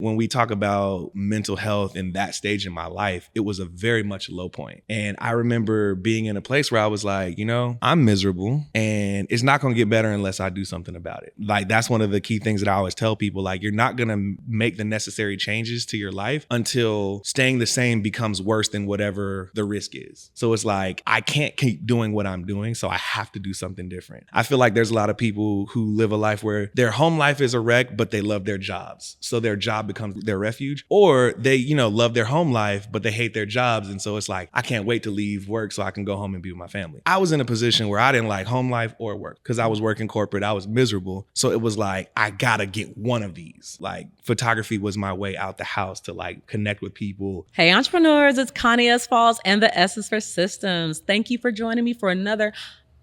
When we talk about mental health in that stage in my life, it was a very much low point. And I remember being in a place where I was like, you know, I'm miserable and it's not going to get better unless I do something about it. Like, that's one of the key things that I always tell people, like, you're not going to make the necessary changes to your life until staying the same becomes worse than whatever the risk is. So it's like, I can't keep doing what I'm doing, so I have to do something different. I feel like there's a lot of people who live a life where their home life is a wreck, but they love their jobs. So their job becomes their refuge, or they, you know, love their home life, but they hate their jobs. And so it's like, I can't wait to leave work so I can go home and be with my family. I was in a position where I didn't like home life or work because I was working corporate. I was miserable. So it was like, I gotta get one of these. Like, photography was my way out the house to like connect with people. Hey entrepreneurs, it's Connie S and the S is for Systems. Thank you for joining me for another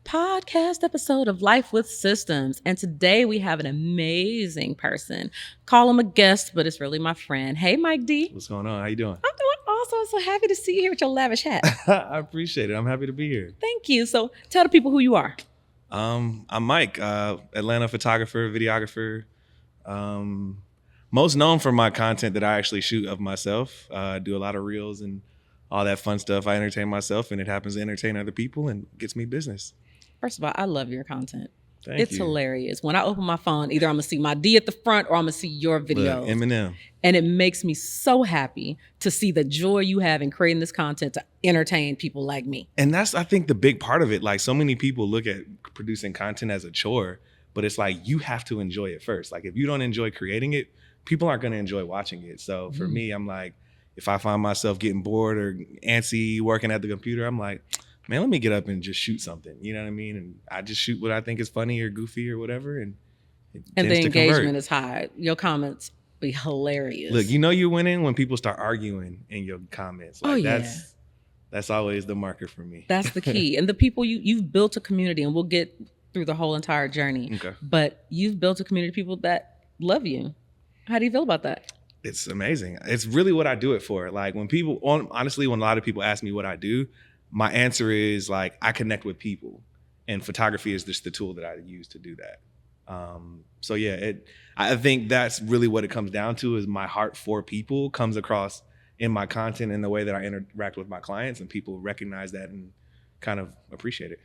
podcast episode of Life with Systems. And today we have an amazing person. Call him a guest, but it's really my friend. Hey, Mike D. What's going on? How you doing? I'm doing awesome. I'm so happy to see you here with your lavish hat. I appreciate it. I'm happy to be here. Thank you. So tell the people who you are. I'm Mike, Atlanta photographer, videographer. Most known for my content that I actually shoot of myself. I do a lot of reels and all that fun stuff. I entertain myself, and it happens to entertain other people and gets me business. First of all, I love your content. Thank you. Hilarious. When I open my phone, either I'm going to see my D at the front or I'm going to see your videos. Look, Eminem. And it makes me so happy to see the joy you have in creating this content to entertain people like me. And that's, I think, the big part of it. Like, so many people look at producing content as a chore, but it's like, you have to enjoy it first. Like, if you don't enjoy creating it, people aren't going to enjoy watching it. So for me, I'm like, if I find myself getting bored or antsy working at the computer, I'm like, man, let me get up and just shoot something. You know what I mean? And I just shoot what I think is funny or goofy or whatever. And the engagement is high. Your comments be hilarious. Look, you know you're winning when people start arguing in your comments. Like, yeah. That's always the marker for me. That's the key. And the people, you've built a community, and we'll get through the whole entire journey. Okay. But you've built a community of people that love you. How do you feel about that? It's amazing. It's really what I do it for. Like, when people, honestly, when a lot of people ask me what I do, my answer is like, I connect with people, and photography is just the tool that I use to do that. So yeah, I think that's really what it comes down to, is my heart for people comes across in my content and the way that I interact with my clients, and people recognize that and kind of appreciate it.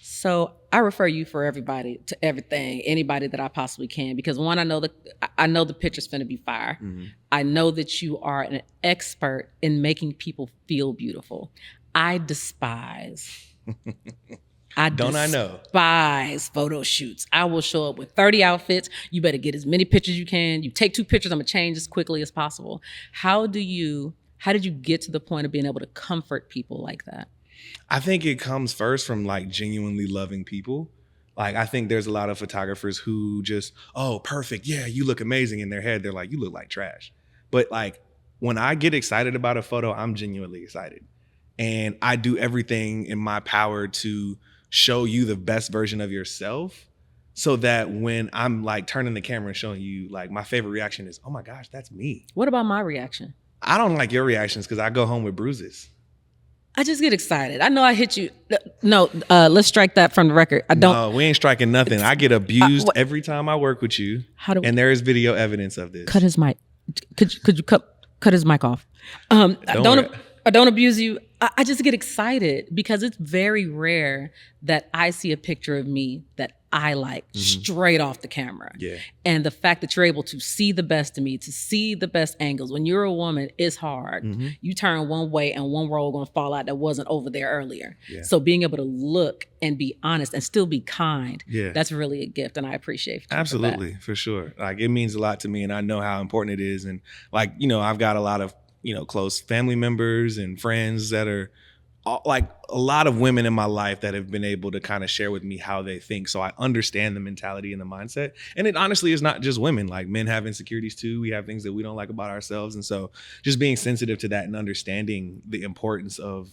So I refer you for everybody to everything, anybody that I possibly can, because one, I know the picture's finna be fire. Mm-hmm. I know that you are an expert in making people feel beautiful. I despise photo shoots. I will show up with 30 outfits. You better get as many pictures as you can. You take 2 pictures, I'm gonna change as quickly as possible. How did you get to the point of being able to comfort people like that? I think it comes first from like genuinely loving people. Like, I think there's a lot of photographers who just, oh, perfect. Yeah, you look amazing. In their head, they're like, you look like trash. But like, when I get excited about a photo, I'm genuinely excited. And I do everything in my power to show you the best version of yourself, so that when I'm like turning the camera and showing you, like, my favorite reaction is, oh my gosh, that's me. What about my reaction? I don't like your reactions because I go home with bruises. I just get excited. I know I hit you. No, let's strike that from the record. I don't. No, we ain't striking nothing. I get abused every time I work with you. And there is video evidence of this. Cut his mic. Could you cut his mic off? I don't abuse you. I just get excited because it's very rare that I see a picture of me that I like straight off the camera. Yeah. And the fact that you're able to see the best of me, to see the best angles. When you're a woman, it's hard. Mm-hmm. You turn one way and one roll gonna fall out that wasn't over there earlier. Yeah. So being able to look and be honest and still be kind, that's really a gift, and I appreciate you. Absolutely, for sure. Like, it means a lot to me, and I know how important it is. And like, you know, I've got a lot of, you know, close family members and friends that are like a lot of women in my life that have been able to kind of share with me how they think. So I understand the mentality and the mindset. And it honestly is not just women. Like, men have insecurities too. We have things that we don't like about ourselves. And so just being sensitive to that and understanding the importance of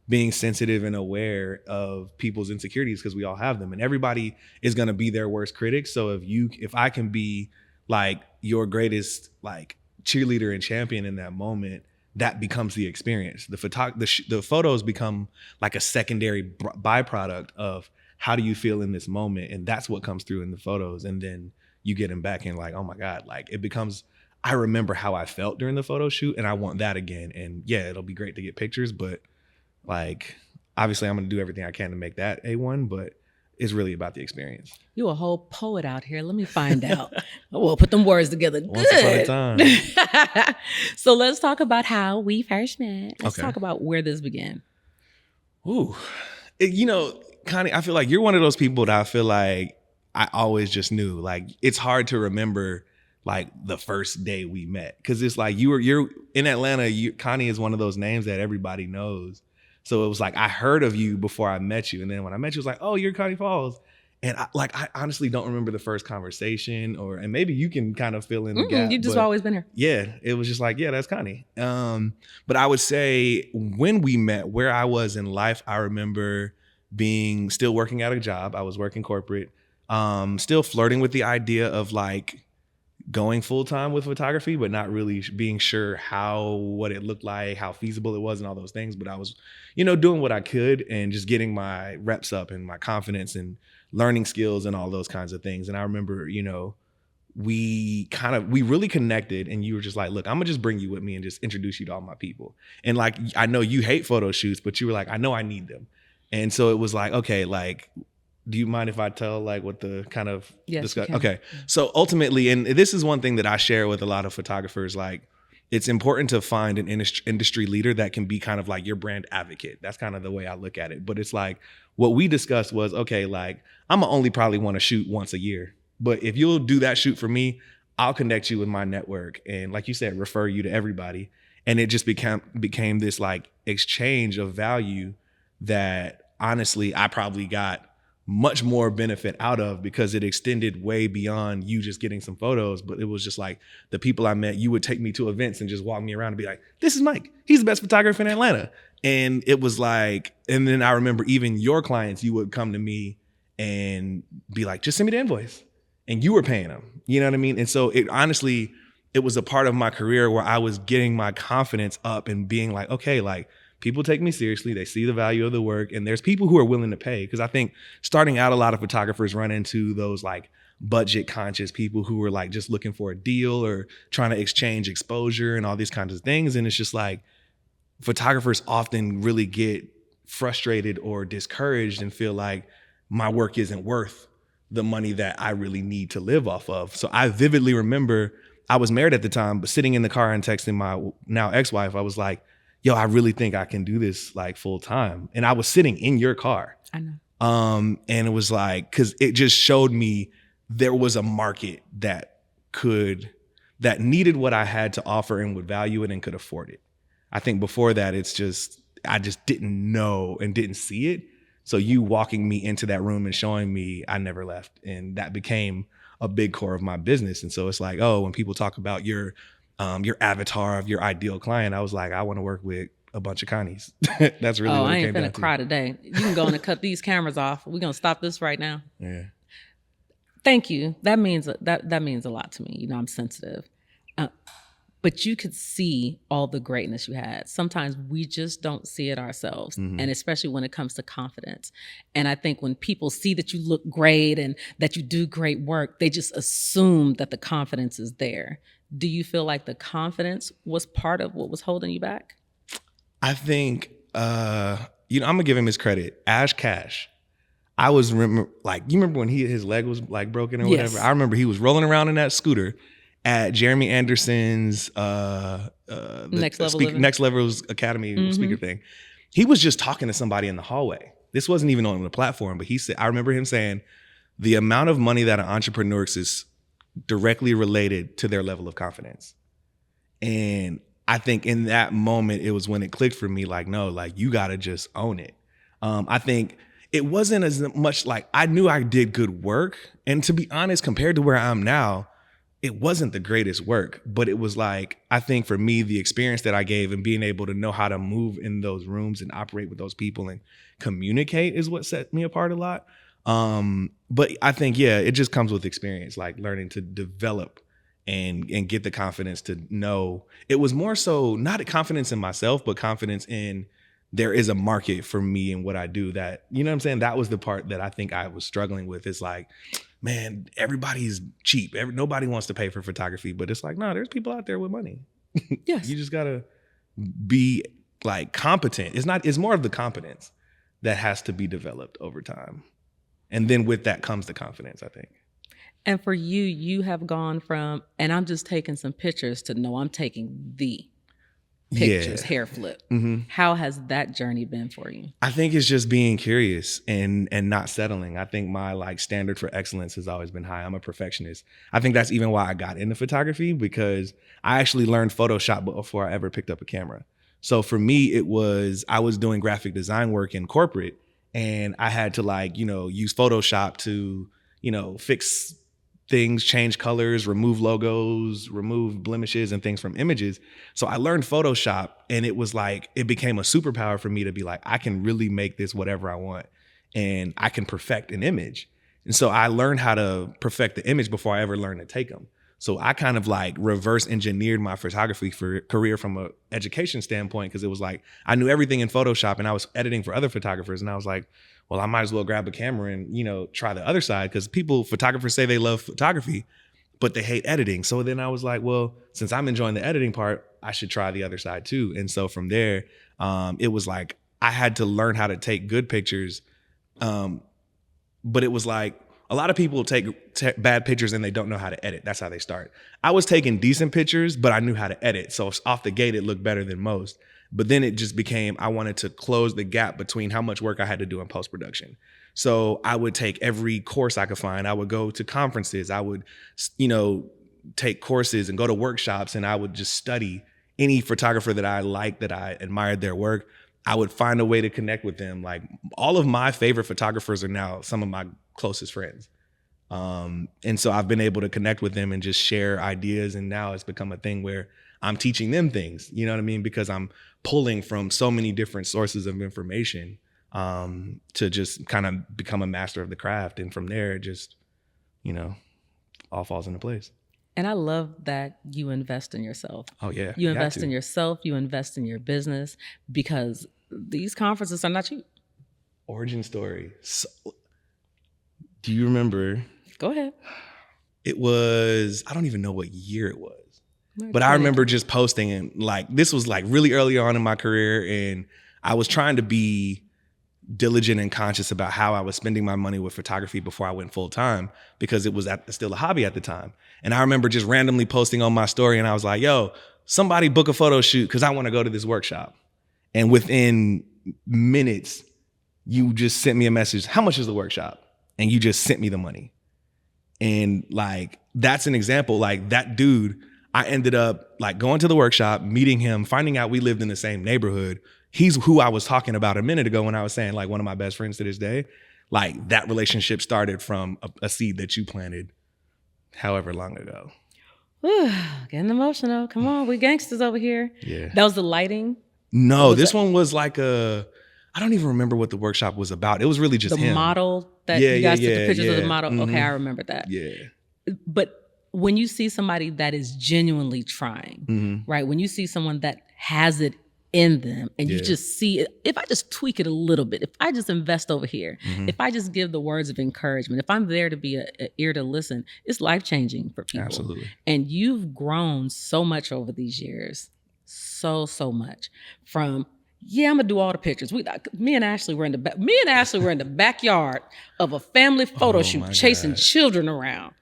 being sensitive and aware of people's insecurities, because we all have them, and everybody is going to be their worst critic. So if I can be like your greatest like cheerleader and champion in that moment, that becomes the experience. The photos become like a secondary byproduct of how do you feel in this moment, and that's what comes through in the photos. And then you get them back and like, oh my God, like, it becomes I remember how I felt during the photo shoot, and I want that again. And yeah, it'll be great to get pictures, but like, obviously I'm going to do everything I can to make that A1, but it's really about the experience. You a whole poet out here. Let me find out. We'll put them words together. Good. Once upon a time. So let's talk about how we first met. Let's Okay. talk about where this began. Ooh, you know, Connie, I feel like you're one of those people that I feel like I always just knew. Like, it's hard to remember like the first day we met, because it's like you're in Atlanta. Connie is one of those names that everybody knows. So it was like I heard of you before I met you, and then when I met you, it was like, oh, you're Connie Falls. And I honestly don't remember the first conversation, and maybe you can kind of fill in the gap. You've just always been here. Yeah, it was just like, yeah, that's Connie. But I would say when we met, where I was in life, I remember being still working at a job. I was working corporate, still flirting with the idea of like going full time with photography, but not really being sure what it looked like, how feasible it was, and all those things. But I was, doing what I could and just getting my reps up and my confidence and learning skills and all those kinds of things. And I remember, we really connected, and you were just like, look, I'm gonna just bring you with me and just introduce you to all my people. And like, I know you hate photo shoots, but you were like, I know I need them. And so it was like, okay, like, do you mind if I tell like what the kind of discuss? Okay. So ultimately, and this is one thing that I share with a lot of photographers, like, it's important to find an industry leader that can be kind of like your brand advocate. That's kind of the way I look at it. But it's like, what we discussed was, okay, like, I'm gonna only probably want to shoot once a year. But if you'll do that shoot for me, I'll connect you with my network. And like you said, refer you to everybody. And it just became this like exchange of value that honestly, I probably got much more benefit out of, because it extended way beyond you just getting some photos. But it was just like the people I met, you would take me to events and just walk me around and be like, this is Mike. He's the best photographer in Atlanta. And it was like, and then I remember even your clients, you would come to me and be like, just send me the invoice. And you were paying them. You know what I mean? And so it honestly, it was a part of my career where I was getting my confidence up and being like, okay, like, people take me seriously. They see the value of the work, and there's people who are willing to pay. Because I think starting out, a lot of photographers run into those like budget conscious people who are like just looking for a deal or trying to exchange exposure and all these kinds of things. And it's just like, photographers often really get frustrated or discouraged and feel like my work isn't worth the money that I really need to live off of. So I vividly remember, I was married at the time, but sitting in the car and texting my now ex-wife, I was like, yo, I really think I can do this like full time. And I was sitting in your car. I know. And it was like, cause it just showed me there was a market that needed what I had to offer and would value it and could afford it. I think before that, I just didn't know and didn't see it. So you walking me into that room and showing me, I never left. And that became a big core of my business. And so it's like, oh, when people talk about your avatar of your ideal client, I was like, I want to work with a bunch of Connies. That's really what it came down to. I ain't finna cry today. You can go in and cut these cameras off. We're gonna stop this right now. Yeah. Thank you. That means a lot to me. I'm sensitive. But you could see all the greatness you had. Sometimes we just don't see it ourselves. Mm-hmm. And especially when it comes to confidence. And I think when people see that you look great and that you do great work, they just assume that the confidence is there. Do you feel like the confidence was part of what was holding you back? I think, I'm gonna give him his credit. Ash Cash. I was you remember when his leg was like broken or whatever? Yes. I remember he was rolling around in that scooter at Jeremy Anderson's Next Level's Academy speaker thing. He was just talking to somebody in the hallway. This wasn't even on the platform, but I remember him saying the amount of money that an entrepreneur is directly related to their level of confidence. And I think in that moment, it was when it clicked for me, like, no, like, you got to just own it. I think it wasn't as much like, I knew I did good work. And to be honest, compared to where I am now, it wasn't the greatest work, but it was like, I think for me, the experience that I gave and being able to know how to move in those rooms and operate with those people and communicate is what set me apart a lot. But I think, it just comes with experience, like learning to develop and get the confidence to know. It was more so not a confidence in myself, but confidence in there is a market for me and what I do. That, you know what I'm saying? That was the part that I think I was struggling with. It's like, man, everybody's cheap. Nobody wants to pay for photography, but it's like, no, there's people out there with money. Yes. You just gotta be like competent. It's more of the competence that has to be developed over time. And then with that comes the confidence, I think. And for you, you have gone from, and I'm just taking some pictures to no, I'm taking the pictures, hair flip. Mm-hmm. How has that journey been for you? I think it's just being curious and not settling. I think my like standard for excellence has always been high. I'm a perfectionist. I think that's even why I got into photography, because I actually learned Photoshop before I ever picked up a camera. So for me, I was doing graphic design work in corporate, and I had to like, use Photoshop to, fix things, change colors, remove logos, remove blemishes and things from images. So I learned Photoshop, and it was like, it became a superpower for me to be like, I can really make this whatever I want, and I can perfect an image. And so I learned how to perfect the image before I ever learned to take them. So I kind of like reverse engineered my photography career from an education standpoint, because it was like, I knew everything in Photoshop, and I was editing for other photographers, and I was like, well, I might as well grab a camera and, try the other side, because photographers say they love photography, but they hate editing. So then I was like, well, since I'm enjoying the editing part, I should try the other side too. And so from there, it was like, I had to learn how to take good pictures. But it was like, a lot of people take bad pictures and they don't know how to edit. That's how they start. I was taking decent pictures, but I knew how to edit. So off the gate, it looked better than most. But then it just became, I wanted to close the gap between how much work I had to do in post-production. So I would take every course I could find. I would go to conferences. I would, take courses and go to workshops, and I would just study any photographer that I liked, that I admired their work. I would find a way to connect with them. Like, all of my favorite photographers are now some of my closest friends. And so I've been able to connect with them and just share ideas. And now it's become a thing where I'm teaching them things, you know what I mean? Because I'm pulling from so many different sources of information to just kind of become a master of the craft. And from there, it just, all falls into place. And I love that you invest in yourself. Oh, yeah. You invest in yourself, you invest in your business, because these conferences are not cheap. Origin story. So, do you remember? Go ahead. It was, I don't even know what year it was. But I remember just posting, and like, this was like really early on in my career, and I was trying to be diligent and conscious about how I was spending my money with photography before I went full time, because it was still a hobby at the time. And I remember just randomly posting on my story, and I was like, yo, somebody book a photo shoot because I want to go to this workshop. And within minutes, you just sent me a message, how much is the workshop? And you just sent me the money. And like, that's an example. Like, that dude, I ended up like going to the workshop, meeting him, finding out we lived in the same neighborhood. He's who I was talking about a minute ago when I was saying like one of my best friends to this day. Like, that relationship started from a seed that you planted however long ago. Whew, getting emotional. Come on, we gangsters over here. Yeah. That was the lighting? No, this one was like I don't even remember what the workshop was about. It was really just the him. Model that you guys took the pictures of the model. Mm-hmm. Okay, I remember that. Yeah. But when you see somebody that is genuinely trying, right? When you see someone that has it in them, and you just see it, if I just tweak it a little bit, if I just invest over here, if I just give the words of encouragement, if I'm there to be an ear to listen, it's life-changing for people. Absolutely. And you've grown so much over these years, so much. From, I'm gonna do all the pictures. Me and Ashley were in the backyard of a family photo shoot, chasing children around.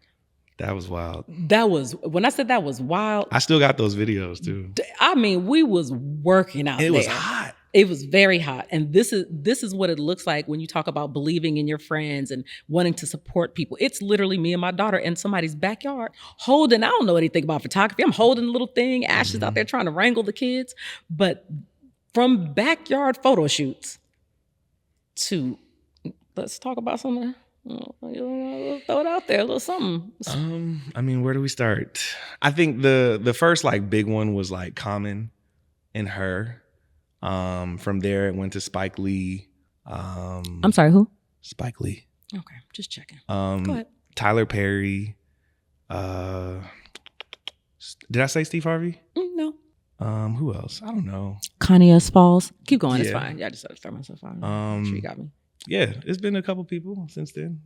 That was wild. When I said that was wild. I still got those videos too. I mean, we was working out there. It was hot. It was very hot. And this is what it looks like when you talk about believing in your friends and wanting to support people. It's literally me and my daughter in somebody's backyard holding, I don't know anything about photography. I'm holding a little thing. Ash is out there trying to wrangle the kids. But from backyard photo shoots to, let's talk about something. Throw it out there, a little something. I mean, where do we start? I think the first like big one was like Common and Her. From there, it went to Spike Lee. I'm sorry, who? Spike Lee. Okay, just checking. Go ahead. Tyler Perry. Did I say Steve Harvey? No. Who else? I don't know. Connie S. Falls. Keep going. It's fine. Yeah, I just had to throw myself out. Sure you got me. Yeah, it's been a couple people since then.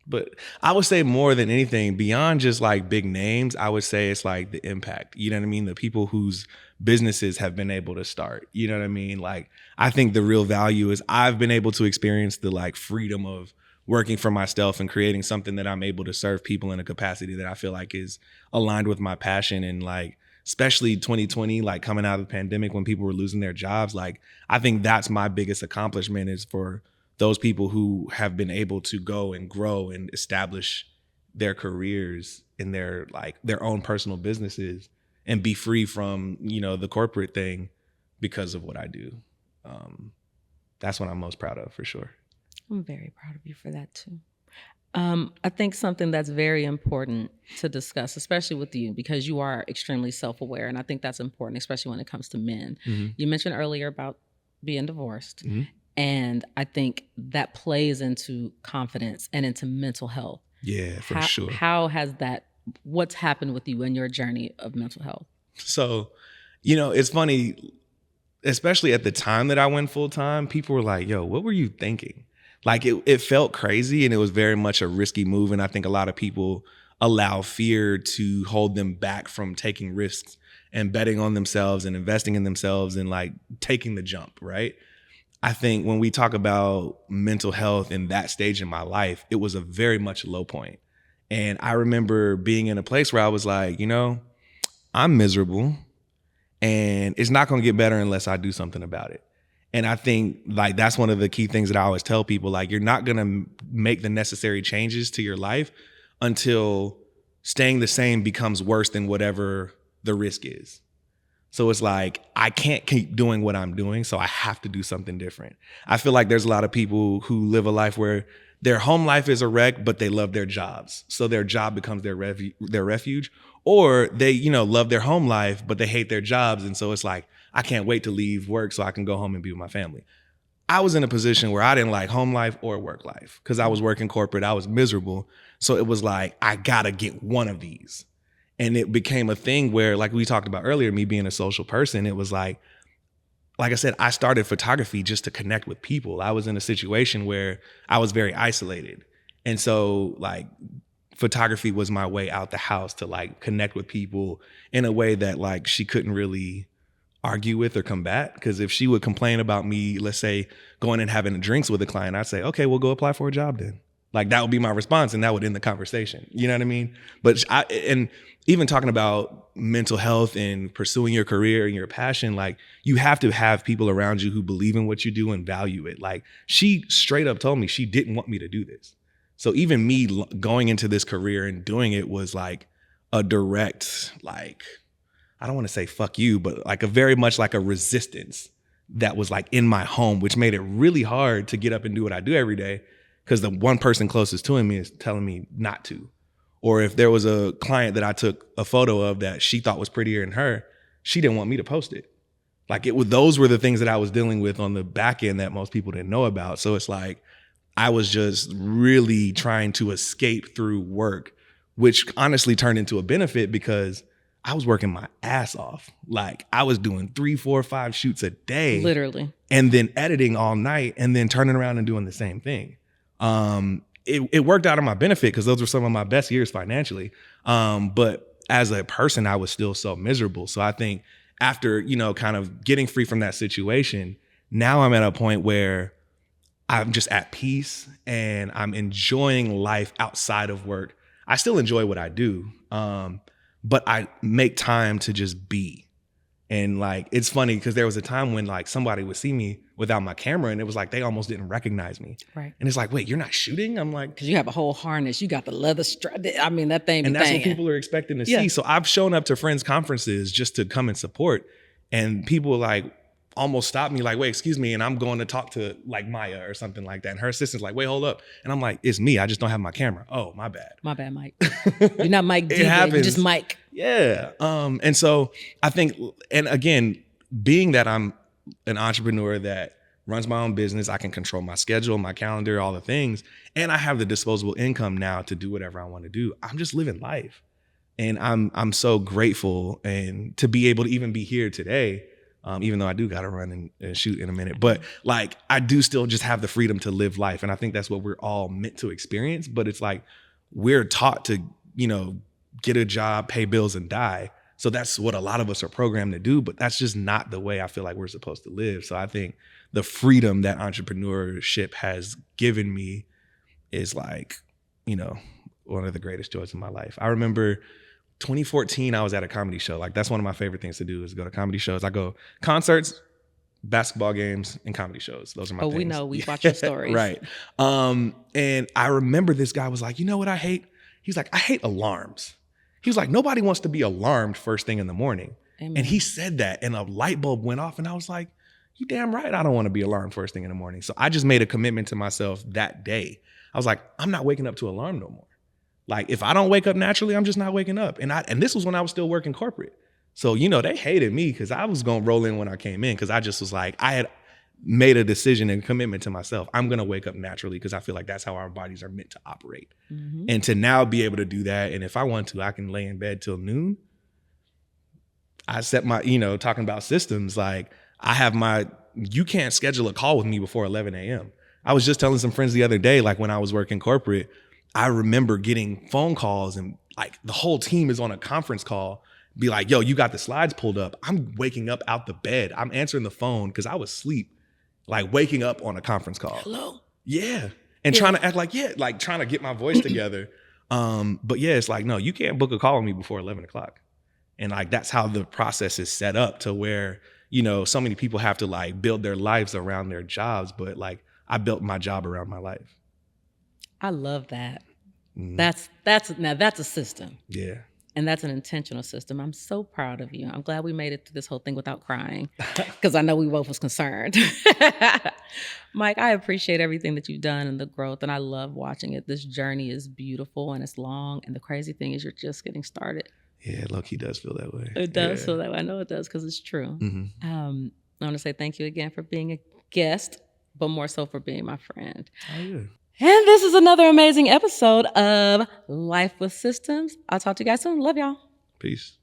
But I would say more than anything, beyond just like big names, I would say it's like the impact. You know what I mean? The people whose businesses have been able to start. You know what I mean? Like, I think the real value is I've been able to experience the like freedom of working for myself and creating something that I'm able to serve people in a capacity that I feel like is aligned with my passion. And like, especially 2020, like coming out of the pandemic when people were losing their jobs, like I think that's my biggest accomplishment, is for those people who have been able to go and grow and establish their careers in their own personal businesses and be free from, you know, the corporate thing because of what I do. That's what I'm most proud of, for sure. I'm very proud of you for that too. I think something that's very important to discuss, especially with you, because you are extremely self-aware, and I think that's important, especially when it comes to men. Mm-hmm. You mentioned earlier about being divorced. Mm-hmm. And I think that plays into confidence and into mental health. Yeah, for sure. How has what's happened with you in your journey of mental health? So, you know, it's funny, especially at the time that I went full time, people were like, yo, what were you thinking? Like it felt crazy, and it was very much a risky move. And I think a lot of people allow fear to hold them back from taking risks and betting on themselves and investing in themselves and like taking the jump, right? I think when we talk about mental health in that stage in my life, it was a very much low point. And I remember being in a place where I was like, you know, I'm miserable and it's not going to get better unless I do something about it. And I think like that's one of the key things that I always tell people, like you're not going to make the necessary changes to your life until staying the same becomes worse than whatever the risk is. So it's like, I can't keep doing what I'm doing, so I have to do something different. I feel like there's a lot of people who live a life where their home life is a wreck, but they love their jobs. So their job becomes their refuge. Or they, you know, love their home life, but they hate their jobs. And so it's like, I can't wait to leave work so I can go home and be with my family. I was in a position where I didn't like home life or work life because I was working corporate. I was miserable. So it was like, I gotta get one of these. And it became a thing where, like we talked about earlier, me being a social person, it was like I said, I started photography just to connect with people. I was in a situation where I was very isolated. And so like photography was my way out the house to like connect with people in a way that like she couldn't really argue with or combat. Because if she would complain about me, let's say going and having drinks with a client, I'd say, okay, we'll go apply for a job then. Like that would be my response, and that would end the conversation. You know what I mean? But and even talking about mental health and pursuing your career and your passion, like you have to have people around you who believe in what you do and value it. Like she straight up told me she didn't want me to do this. So even me going into this career and doing it was like a direct, like, I don't want to say fuck you, but like a very much like a resistance that was like in my home, which made it really hard to get up and do what I do every day. Because the one person closest to me is telling me not to. Or if there was a client that I took a photo of that she thought was prettier than her, she didn't want me to post it. Like those were the things that I was dealing with on the back end that most people didn't know about. So it's like, I was just really trying to escape through work, which honestly turned into a benefit because I was working my ass off. Like I was doing 3, 4, 5 shoots a day. Literally. And then editing all night and then turning around and doing the same thing. It worked out in my benefit because those were some of my best years financially. But as a person, I was still so miserable. So I think after, you know, kind of getting free from that situation, now I'm at a point where I'm just at peace and I'm enjoying life outside of work. I still enjoy what I do. But I make time to just be. And like, it's funny because there was a time when like somebody would see me without my camera and it was like, they almost didn't recognize me. Right. And it's like, wait, you're not shooting? I'm like, because you have a whole harness. You got the leather strap. I mean, that thing. And that's what people are expecting to see. So I've shown up to friends' conferences just to come and support. And people like almost stop me like, wait, excuse me. And I'm going to talk to like Maya or something like that. And her assistant's like, wait, hold up. And I'm like, it's me. I just don't have my camera. Oh, my bad. My bad, Mike. You're not Mike D. You're just Mike. Yeah. And so I think, and again, being that I'm an entrepreneur that runs my own business, I can control my schedule, my calendar, all the things. And I have the disposable income now to do whatever I want to do. I'm just living life. And I'm so grateful and to be able to even be here today. even though I do got to run and shoot in a minute. But like, I do still just have the freedom to live life. And I think that's what we're all meant to experience. But it's like, we're taught to, you know, get a job, pay bills, and die. So that's what a lot of us are programmed to do. But that's just not the way I feel like we're supposed to live. So I think the freedom that entrepreneurship has given me is like, you know, one of the greatest joys of my life. I remember 2014, I was at a comedy show. Like, that's one of my favorite things to do is go to comedy shows. I go concerts, basketball games, and comedy shows. Those are my things. We know. We watch your stories. Right. And I remember this guy was like, you know what I hate? He's like, I hate alarms. He was like, nobody wants to be alarmed first thing in the morning. Amen. And he said that, and a light bulb went off, and I was like, you damn right I don't want to be alarmed first thing in the morning. So I just made a commitment to myself that day. I was like, I'm not waking up to alarm no more. Like, if I don't wake up naturally, I'm just not waking up. And this was when I was still working corporate. So, you know, they hated me because I was going to roll in when I came in, because I just was like, I had made a decision and commitment to myself. I'm going to wake up naturally because I feel like that's how our bodies are meant to operate. Mm-hmm. And to now be able to do that, and if I want to, I can lay in bed till noon. I set my, you know, talking about systems, like you can't schedule a call with me before 11 a.m. I was just telling some friends the other day, like when I was working corporate, I remember getting phone calls and like the whole team is on a conference call, be like, yo, you got the slides pulled up. I'm waking up out the bed. I'm answering the phone because I was asleep, like waking up on a conference call. Hello? Yeah. And trying to act like, like trying to get my voice together. But yeah, it's like, no, you can't book a call with me before 11 o'clock. And like, that's how the process is set up, to where, you know, so many people have to like build their lives around their jobs. But like, I built my job around my life. I love that. That's a system. Yeah. And that's an intentional system. I'm so proud of you. I'm glad we made it through this whole thing without crying, because I know we both was concerned. Mike, I appreciate everything that you've done and the growth, and I love watching it. This journey is beautiful and it's long, and the crazy thing is you're just getting started. Yeah, low-key does feel that way. It does feel that way. I know it does, because it's true. Mm-hmm. I want to say thank you again for being a guest, but more so for being my friend. Oh, yeah. And this is another amazing episode of Life with Systems. I'll talk to you guys soon. Love y'all. Peace.